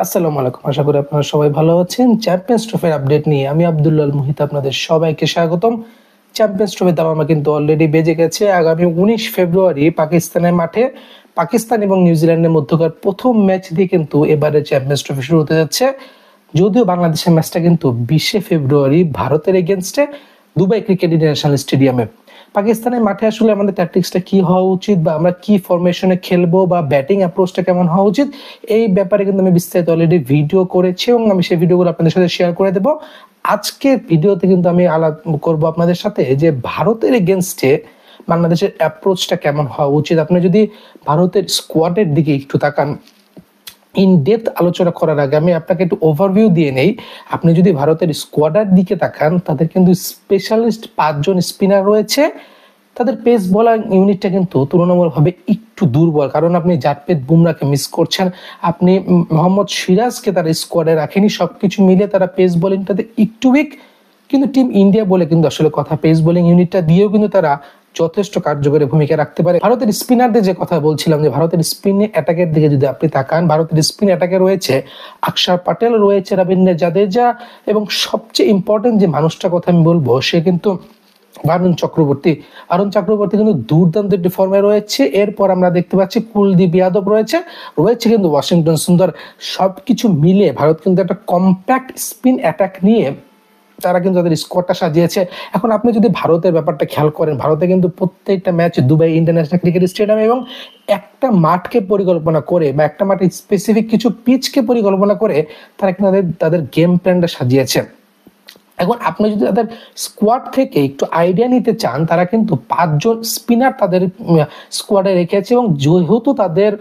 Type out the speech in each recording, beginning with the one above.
আসসালামু আলাইকুম। আশা করি আপনারা সবাই ভালো আছেন। চ্যাম্পিয়ন্স ট্রফির আপডেট নিয়ে আমি আব্দুল্লাহ আল মুহিত আপনাদের সবাইকে স্বাগতম। চ্যাম্পিয়ন্স ট্রফির দামামা কিন্তু অলরেডি বেজে গেছে। আগামী 19 ফেব্রুয়ারি পাকিস্তানের মাঠে পাকিস্তান এবং নিউজিল্যান্ডের মধ্যকার প্রথম ম্যাচ দিয়ে কিন্তু এবারে চ্যাম্পিয়ন্স ট্রফি শুরু হতে যাচ্ছে। যদিও বাংলাদেশের ম্যাচটা কিন্তু 20 ফেব্রুয়ারি ভারতের এগেনস্টে দুবাই ক্রিকেট ইন্টারন্যাশনাল স্টেডিয়ামে। পাকিস্তানের মাঠে আসলে আমাদের ট্যাকটিক্সটা কি হওয়া উচিত বা আমরা কি ফরমেশনে খেলবো বা ব্যাটিং অ্যাপ্রোচটা কেমন হওয়া উচিত, এই ব্যাপারে কিন্তু আমি বিস্তারিত অলরেডি ভিডিও করেছি এবং আমি সেই ভিডিওগুলো আপনাদের সাথে শেয়ার করে দেবো। আজকের ভিডিওতে কিন্তু আমি আলাপ করবো আপনাদের সাথে যে ভারতের এগেনস্টে বাংলাদেশের অ্যাপ্রোচটা কেমন হওয়া উচিত। আপনি যদি ভারতের স্কোয়াডের দিকে একটু তাকান, ইন ডেপথ আলোচনা করার আগে আমি আপনাকে একটু ওভারভিউ দিয়ে নেই। আপনি যদি ভারতের স্কোয়াডের দিকে তাকান, তাদের কিন্তু স্পেশালিস্ট 5 জন স্পিনার রয়েছে। তাদের পেস বোলার ইউনিটটা কিন্তু তুলনামূলকভাবে একটু দুর্বল, কারণ আপনি জাসপ্রীত বুমরাকে মিস করছেন, আপনি মোহাম্মদ সিরাজকে তার স্কোয়াডে রাখেনি। সবকিছু মিলে তারা পেস বোলিংটাতে একটু উইক। কিন্তু টিম ইন্ডিয়া বলে কিন্তু আসলে কথা, পেস বোলিং ইউনিটটা দিয়েও কিন্তু তারা যথেষ্ট কার্যকরী ভূমিকা রাখতে পারে। ভারতের স্পিনারদের যে কথা বলছিলাম, যে ভারতের স্পিন অ্যাটাকের দিকে যদি আপনি তাকান, ভারতের স্পিন অ্যাটাকে রয়েছে অক্ষর প্যাটেল, রয়েছে রবীন্দ্র জাদেজা এবং সবচেয়ে ইম্পর্টেন্ট যে মানুষটার কথা আমি বলবো, সে কিন্তু ভারুণ চক্রবর্তী। ভারুণ চক্রবর্তী কিন্তু দুর্দান্ত একটি ফর্মে রয়েছে। এরপর আমরা দেখতে পাচ্ছি কুলদীপ যাদব রয়েছে কিন্তু ওয়াশিংটন সুন্দর। সবকিছু মিলে ভারত কিন্তু একটা কম্প্যাক্ট স্পিন অ্যাটাক নিয়ে তারা কিন্তু তাদের স্কোয়াডটা সাজিয়েছে। এখন আপনি যদি ভারতের ব্যাপারটা খেয়াল করেন, ভারতে কিন্তু প্রত্যেকটা ম্যাচ দুবাই ইন্টারন্যাশনাল ক্রিকেট স্টেডিয়ামে এবং একটা মাঠকে পরিকল্পনা করে বা একটা মাঠে স্পেসিফিক কিছু পিচকে পরিকল্পনা করে তারা কিন্তু তাদের গেম প্ল্যানটা সাজিয়েছে। এখন আপনি যদি তাদের স্কোয়াড থেকে একটু আইডিয়া নিতে চান, তারা কিন্তু 5 জন স্পিনার তাদের স্কোয়াডে রেখেছে এবং যেহেতু তাদের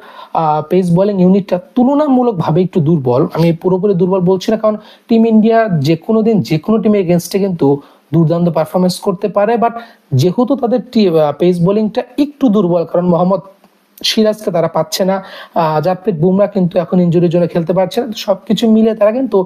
পেস বোলিং ইউনিটটা তুলনামূলকভাবে একটু দুর্বল, আমি পুরোপুরি দুর্বল বলছি না, কারণ টিম ইন্ডিয়া যে কোনো দিন যে কোনো টিমের এগেনস্টে কিন্তু দুর্দান্ত পারফরমেন্স করতে পারে, বাট যেহেতু তাদের পেস বোলিংটা একটু দুর্বল, কারণ মোহাম্মদ সিরাজকে তারা পাচ্ছে না, জাসপ্রীত বুমরা কিন্তু এখন ইনজুরির জন্য খেলতে পারছে না। সবকিছু মিলে তারা কিন্তু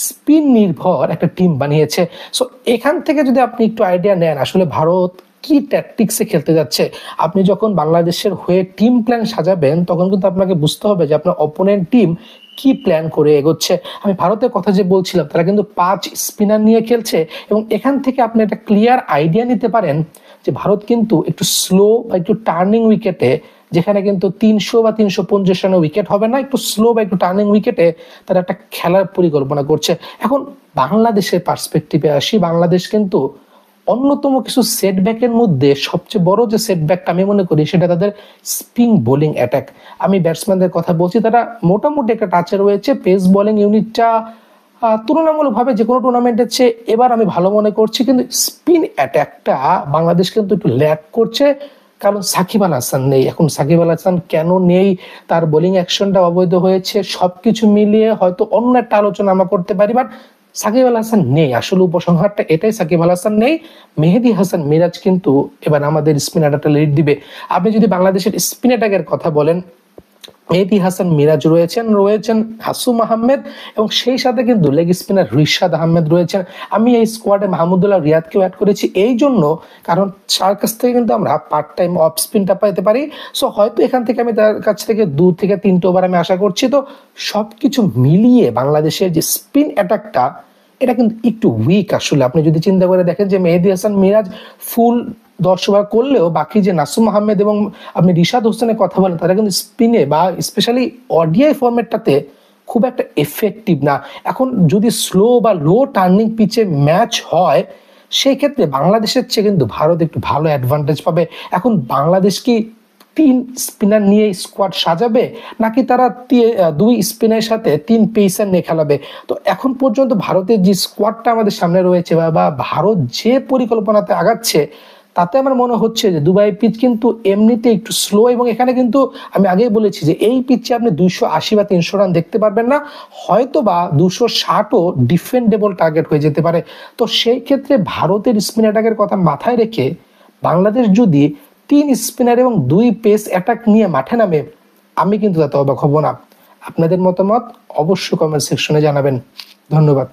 স্পিন নির্ভর একটা টিম বানিয়েছে। সো এখান থেকে যদি আপনি একটু আইডিয়া নেন আসলে ভারত কি ট্যাকটিক্সে খেলতে যাচ্ছে, আপনি যখন বাংলাদেশের হয়ে টিম প্ল্যান সাজাবেন তখন কিন্তু আপনাকে বুঝতে হবে যে আপনার অপোনেন্ট টিম কি প্ল্যান করে এগোচ্ছে। আমি ভারতের কথা যে বলছিলাম, তারা কিন্তু 5 স্পিনার নিয়ে খেলছে এবং এখান থেকে আপনি একটা ক্লিয়ার আইডিয়া নিতে পারেন যে ভারত কিন্তু একটু স্লো বা একটু টার্নিং উইকেটে, যেখানে কিন্তু 300 বা 350 রানের উইকেট হবে না, একটু স্লো বা একটু টার্নিং উইকেটে তারা একটা খেলার পরিকল্পনা করছে। এখন বাংলাদেশের পার্সপেক্টিভে আসি, বাংলাদেশ কিন্তু অন্যতম কিছু সেটব্যাকের মধ্যে সবচেয়ে বড় যে সেটব্যাকটা আমি মনে করি সেটা তাদের স্পিন বোলিং অ্যাটাক। আমি ব্যাটসম্যানদের কথা বলছি, তারা মোটামুটি একটা টাচে রয়েছে। পেস বোলিং ইউনিটটা তুলনামূলকভাবে যে কোনো টুর্নামেন্টের চেয়ে এবার আমি ভালো মনে করছি, কিন্তু স্পিন অ্যাটাকটা বাংলাদেশ কিন্তু একটু ল্যাক করছে, কারণ সাকিব আল হাসান নেই। এখন সাকিব আল হাসান কেন নেই, তার বোলিং অ্যাকশনটা অবৈধ হয়েছে, সবকিছু মিলিয়ে হয়তো অন্য একটা আলোচনা আমরা করতে পারি, বাট সাকিব আল হাসান নেই। আসলে উপসংহারটা এটাই, সাকিব আল হাসান নেই। মেহেদী হাসান মিরাজ কিন্তু এবার আমাদের স্পিন অ্যাটাকটা লিড দিবে। আপনি যদি বাংলাদেশের স্পিন অ্যাটাকের কথা বলেন, মেহেদী হাসান মিরাজ রয়েছেন হাসুম আহমেদ এবং সেই সাথে কিন্তু লেগ স্পিনার রিশাদ আহমেদ রয়েছেন। আমি এই স্কোয়াডে মাহমুদুল্লাহ রিয়াদকেও অ্যাড করেছি এই জন্য, কারণ তার কাছ থেকে কিন্তু আমরা পার্ট টাইম অফ স্পিনটা পাইতে পারি। সো হয়তো এখান থেকে আমি তার কাছ থেকে 2 থেকে 3টে ওভার আমি আশা করছি। তো সবকিছু মিলিয়ে বাংলাদেশের যে স্পিন অ্যাটাকটা, এটা কিন্তু একটু উইক। আসলে আপনি যদি চিন্তা করে দেখেন যে মেহেদী হাসান মিরাজ ফুল 10 ওভার করলেও বাকি যে নাসুম আহমেদ এবং আপনি রিশাদ হোসেনের কথা বলেন, তারা কিন্তু স্পিনে বা স্পেশালি ওডিআই ফরম্যাটটাতে খুব একটা এফেক্টিভ না। এখন যদি স্লো বা লো টার্নিং পিচে ম্যাচ হয়, সেই ক্ষেত্রে বাংলাদেশের চেয়ে কিন্তু ভারত একটু ভালো অ্যাডভান্টেজ পাবে। এখন বাংলাদেশ কি 3 স্পিনার নিয়ে স্কোয়াড সাজাবে, নাকি তারা 2 স্পিনারের সাথে 3 পেসার নিয়ে খেলাবে? তো এখন পর্যন্ত ভারতের যে স্কোয়াডটা আমাদের সামনে রয়েছে বা ভারত যে পরিকল্পনাতে আগাচ্ছে, তাতে আমার মনে হচ্ছে যে দুবাই পিচ কিন্তু এমনিতে একটু স্লো এবং এখানে কিন্তু আমি আগেই বলেছি যে এই পিচে আপনি 280 বা 300 রান দেখতে পারবেন না, হয়তো বা 260ও ডিফেন্ডেবল টার্গেট হয়ে যেতে পারে। তো সেই ক্ষেত্রে ভারতের স্পিন অ্যাটাকের কথা মাথায় রেখে বাংলাদেশ যদি 3 স্পিনার এবং 2 পেস অ্যাটাক নিয়ে মাঠে নামে, আমি কিন্তু তাতে অবাক হব না। আপনাদের মতামত অবশ্যই কমেন্ট সেকশনে জানাবেন। ধন্যবাদ।